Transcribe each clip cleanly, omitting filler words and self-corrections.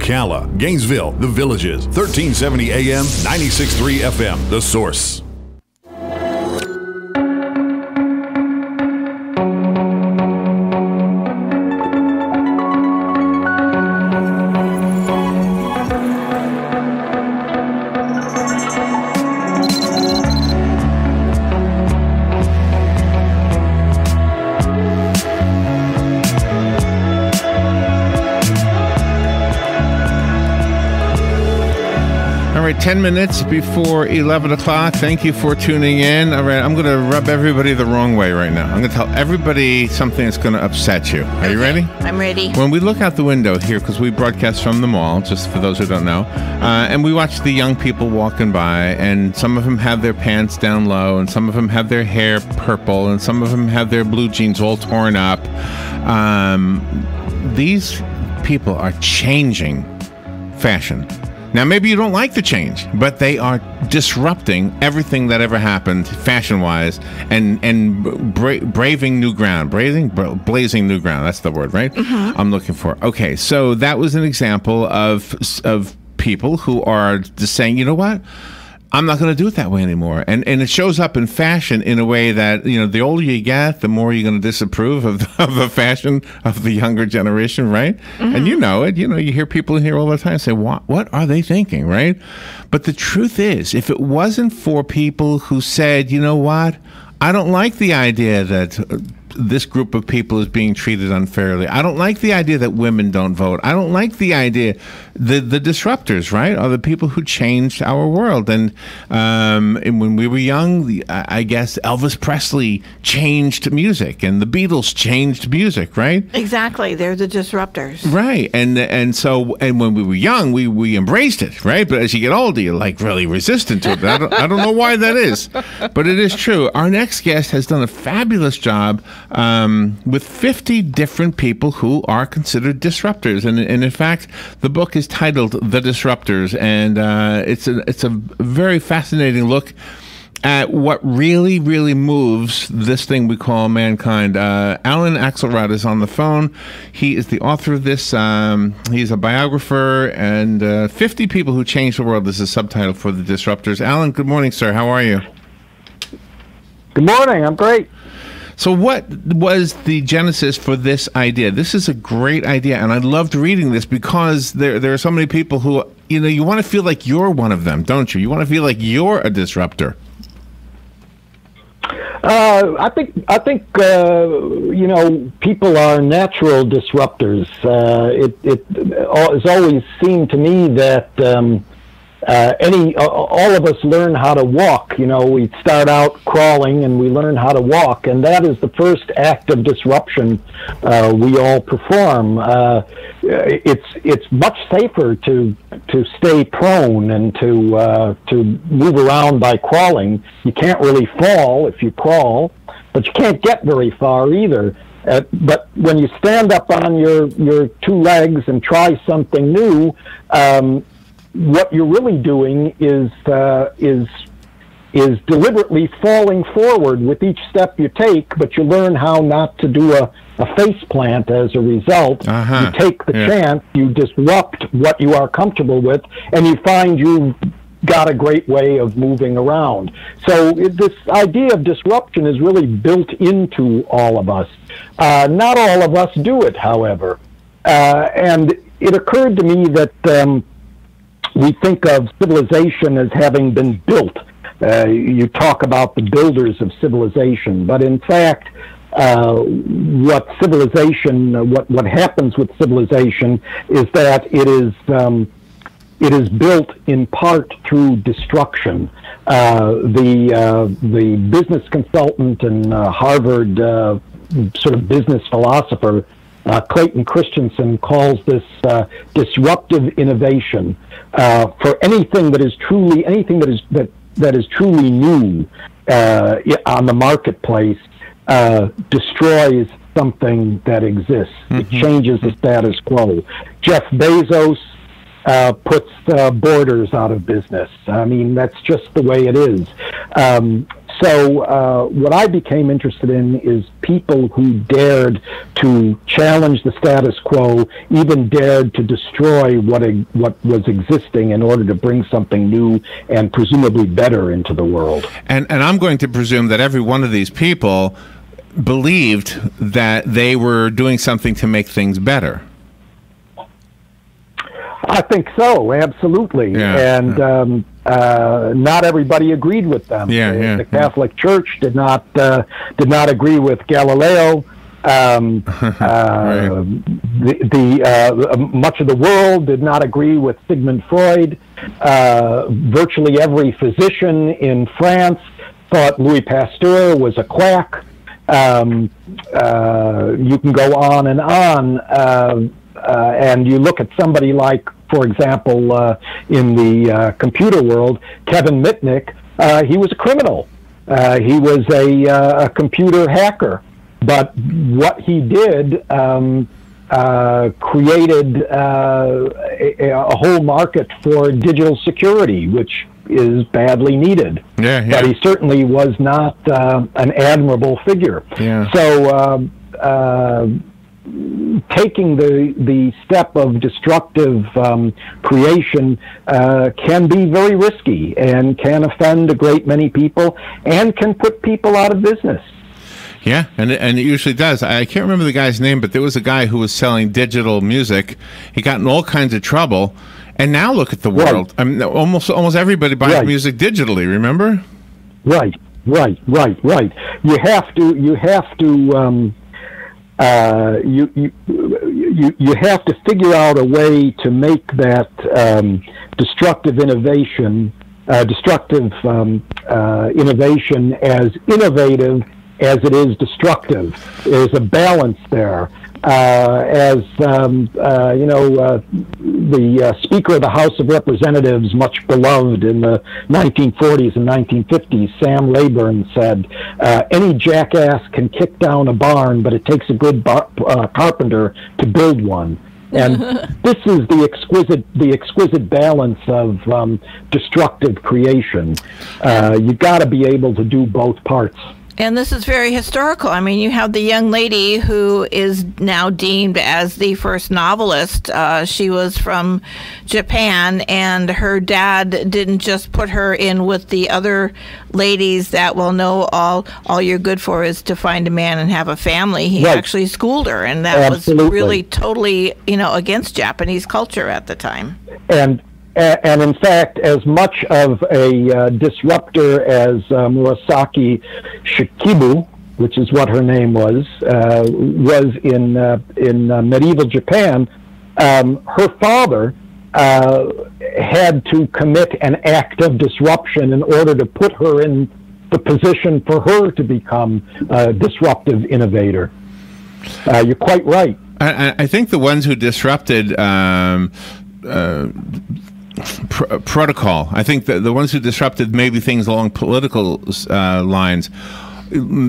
Ocala, Gainesville, The Villages, 1370 AM, 96.3 FM, The Source. All right, 10 minutes before 11 o'clock. Thank you for tuning in. All right, I'm going to rub everybody the wrong way right now. I'm going to tell everybody something that's going to upset you. Are you ready? I'm ready. When we look out the window here, because we broadcast from the mall, just for those who don't know, and we watch the young people walking by, and some of them have their pants down low, and some of them have their hair purple, and some of them have their blue jeans all torn up. These people are changing fashion. Now, maybe you don't like the change, but they are disrupting everything that ever happened fashion-wise and braving new ground. Blazing new ground. That's the word, right? Mm-hmm. I'm looking for. Okay, so that was an example of people who are just saying, you know what? I'm not going to do it that way anymore. And it shows up in fashion in a way that, you know, the older you get, the more you're going to disapprove of the fashion of the younger generation, right? Mm-hmm. And you know it. You know, you hear people in here all the time say, what are they thinking, right? But the truth is, if it wasn't for people who said, you know what, I don't like the idea that this group of people is being treated unfairly. I don't like the idea that women don't vote. I don't like the idea, the disruptors, right, are the people who changed our world. And when we were young, I guess Elvis Presley changed music, and the Beatles changed music, right? Exactly, they're the disruptors, right? And when we were young, we embraced it, right? But as you get older, you're like really resistant to it. I don't know why that is, but it is true. Our next guest has done a fabulous job with 50 different people who are considered disruptors, and in fact, the book is titled "The Disruptors," and it's a very fascinating look at what really moves this thing we call mankind. Alan Axelrod is on the phone. He is the author of this. He's a biographer, and 50 People Who Changed the World is the subtitle for The Disruptors. Alan, good morning, sir. How are you? Good morning. I'm great. So what was the genesis for this idea? This is a great idea, and I loved reading this because there are so many people who, you know, you want to feel like you're one of them, don't you? You want to feel like you're a disruptor. I think you know, people are natural disruptors. It has always seemed to me that all of us learn how to walk. You know, we start out crawling and we learn how to walk, and that is the first act of disruption we all perform. It's much safer to stay prone and to move around by crawling. You can't really fall if you crawl, but you can't get very far either. But when you stand up on your two legs and try something new, what you're really doing is deliberately falling forward with each step you take, but you learn how not to do a face plant as a result. You take the chance, you disrupt what you are comfortable with, and you find you've got a great way of moving around. So this idea of disruption is really built into all of us. Not all of us do it, however. And it occurred to me that we think of civilization as having been built. You talk about the builders of civilization, but in fact, what happens with civilization is that it is built in part through destruction. The business consultant and Harvard sort of business philosopher Clayton Christensen calls this disruptive innovation. For anything that is truly new on the marketplace, destroys something that exists. Mm-hmm. It changes the status quo. Jeff Bezos puts Borders out of business. I mean, that's just the way it is. So what I became interested in is people who dared to challenge the status quo, even dared to destroy what was existing in order to bring something new and presumably better into the world. And I'm going to presume that every one of these people believed that they were doing something to make things better. I think so, absolutely. Yeah. And not everybody agreed with them. The Catholic Church did not agree with Galileo. Right. Much of the world did not agree with Sigmund Freud. Virtually every physician in France thought Louis Pasteur was a quack. You can go on, and you look at somebody like, for example, in the computer world, Kevin Mitnick. He was a criminal. He was a computer hacker. But what he did created a whole market for digital security, which is badly needed. But he certainly was not an admirable figure. So taking the step of destructive creation can be very risky and can offend a great many people and can put people out of business. Yeah, and it usually does. I can't remember the guy's name, but there was a guy who was selling digital music. He got in all kinds of trouble, and now look at the world. I mean, almost everybody buys music digitally. Remember? Right. You have to figure out a way to make that destructive innovation as innovative as it is destructive. There's a balance there. The Speaker of the House of Representatives, much beloved in the 1940s and 1950s, Sam Rayburn, said, any jackass can kick down a barn, but it takes a good carpenter to build one. And this is the exquisite balance of destructive creation. You've got to be able to do both parts. And this is very historical. I mean, you have the young lady who is now deemed as the first novelist. She was from Japan, and her dad didn't just put her in with the other ladies that, well, no, all you're good for is to find a man and have a family. He actually schooled her, and that was really totally, against Japanese culture at the time. And in fact, as much of a disruptor as Murasaki Shikibu, which is what her name was in medieval Japan, her father had to commit an act of disruption in order to put her in the position for her to become a disruptive innovator. You're quite right. I think the ones who disrupted protocol. I think the ones who disrupted maybe things along political lines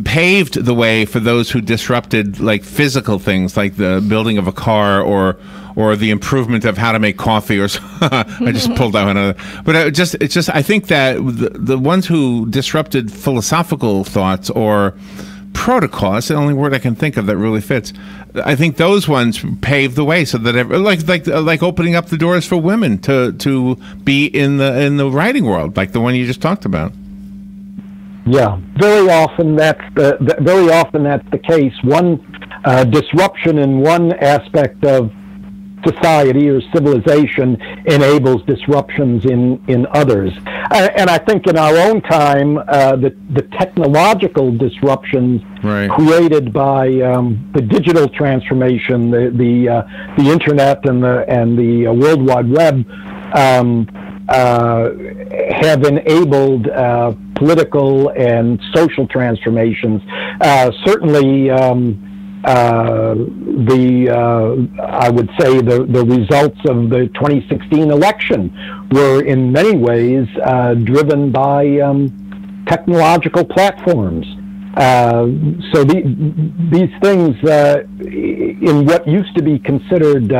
paved the way for those who disrupted like physical things, like the building of a car or the improvement of how to make coffee. Or I just pulled out another. But it's just I think that the ones who disrupted philosophical thoughts or protocol, that's the only word I can think of that really fits. I think those ones paved the way so that like opening up the doors for women to be in the writing world, like the one you just talked about. Yeah, very often that's the case. One disruption in one aspect of society or civilization enables disruptions in others. And I think in our own time, the technological disruptions created by the digital transformation, the internet and the World Wide Web have enabled political and social transformations. Certainly, I would say the results of the 2016 election were in many ways driven by technological platforms. So these things in what used to be considered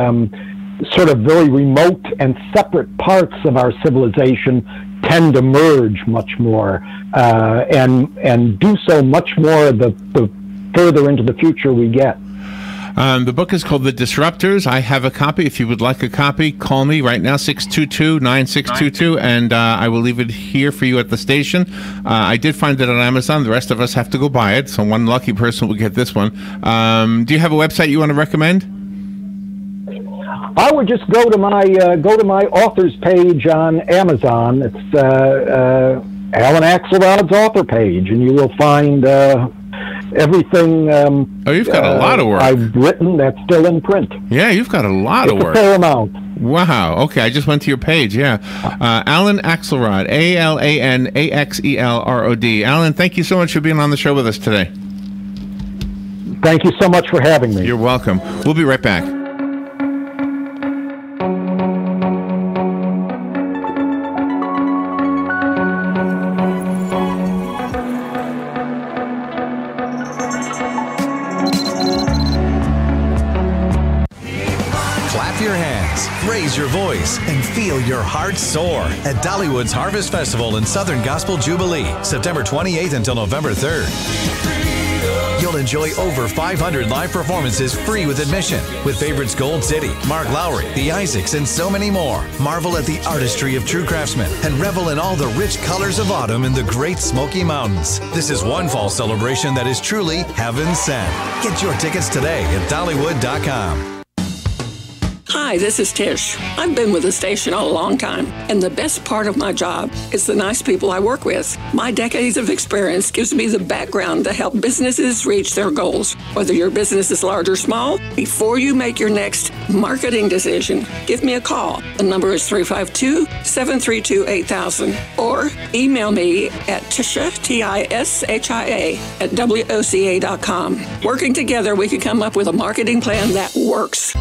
sort of very remote and separate parts of our civilization tend to merge much more and do so much more the further into the future we get. The book is called The Disruptors. I have a copy. If you would like a copy, call me right now, 622-9622, and I will leave it here for you at the station. I did find it on Amazon. The rest of us have to go buy it, so one lucky person will get this one. Do you have a website you want to recommend? I would just go to my author's page on Amazon. It's Alan Axelrod's author page, and you will find everything. You've got a lot of work I've written that's still in print. Yeah, you've got a lot of work. A fair amount. Wow. Okay, I just went to your page. Yeah, Alan Axelrod, ALANAXELROD. Alan, thank you so much for being on the show with us today. Thank you so much for having me. You're welcome. We'll be right back. Raise your voice and feel your heart soar at Dollywood's Harvest Festival and Southern Gospel Jubilee, September 28th until November 3rd. You'll enjoy over 500 live performances free with admission with favorites Gold City, Mark Lowry, The Isaacs, and so many more. Marvel at the artistry of true craftsmen and revel in all the rich colors of autumn in the Great Smoky Mountains. This is one fall celebration that is truly heaven sent. Get your tickets today at Dollywood.com. Hi, this is Tish. I've been with the station a long time, and the best part of my job is the nice people I work with. My decades of experience gives me the background to help businesses reach their goals. Whether your business is large or small, before you make your next marketing decision, give me a call. The number is 352-732-8000, or email me at Tisha, T-I-S-H-I-A, at WOCA.com. Working together, we can come up with a marketing plan that works.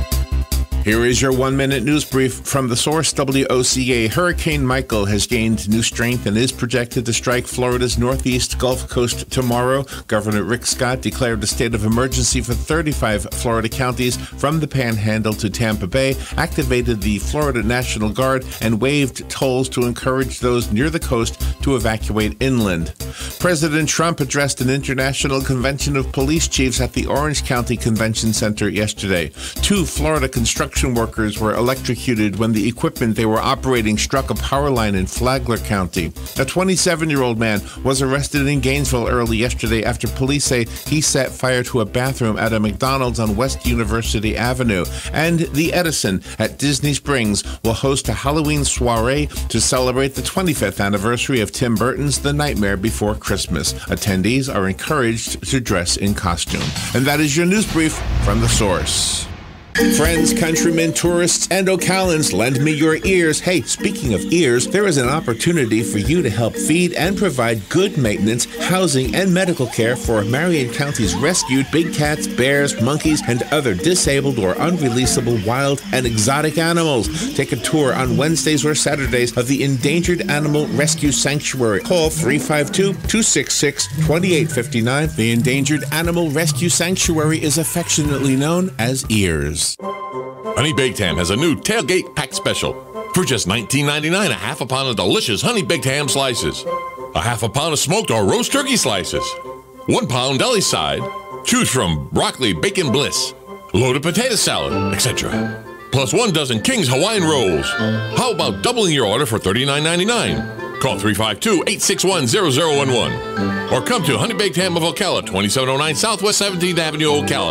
Here is your 1-minute news brief from the source, WOCA. Hurricane Michael has gained new strength and is projected to strike Florida's northeast Gulf Coast tomorrow. Governor Rick Scott declared a state of emergency for 35 Florida counties from the Panhandle to Tampa Bay, activated the Florida National Guard, and waived tolls to encourage those near the coast to evacuate inland. President Trump addressed an international convention of police chiefs at the Orange County Convention Center yesterday. 2 Florida construction workers were electrocuted when the equipment they were operating struck a power line in Flagler County. A 27-year-old man was arrested in Gainesville early yesterday after police say he set fire to a bathroom at a McDonald's on West University Avenue. And the Edison at Disney Springs will host a Halloween soiree to celebrate the 25th anniversary of Tim Burton's The Nightmare Before Christmas. Attendees are encouraged to dress in costume. And that is your news brief from the source. Friends, countrymen, tourists, and Ocalans, lend me your ears. Hey, speaking of ears, there is an opportunity for you to help feed and provide good maintenance, housing, and medical care for Marion County's rescued big cats, bears, monkeys, and other disabled or unreleasable wild and exotic animals. Take a tour on Wednesdays or Saturdays of the Endangered Animal Rescue Sanctuary. Call 352-266-2859. The Endangered Animal Rescue Sanctuary is affectionately known as EARS. Honey Baked Ham has a new tailgate pack special. For just $19.99, a half a pound of delicious honey baked ham slices, a half a pound of smoked or roast turkey slices, 1 pound deli side, choose from broccoli bacon bliss, loaded potato salad, etc. Plus 1 dozen King's Hawaiian rolls. How about doubling your order for $39.99? Call 352-861-0011 or come to Honey Baked Ham of Ocala, 2709 Southwest 17th Avenue, Ocala.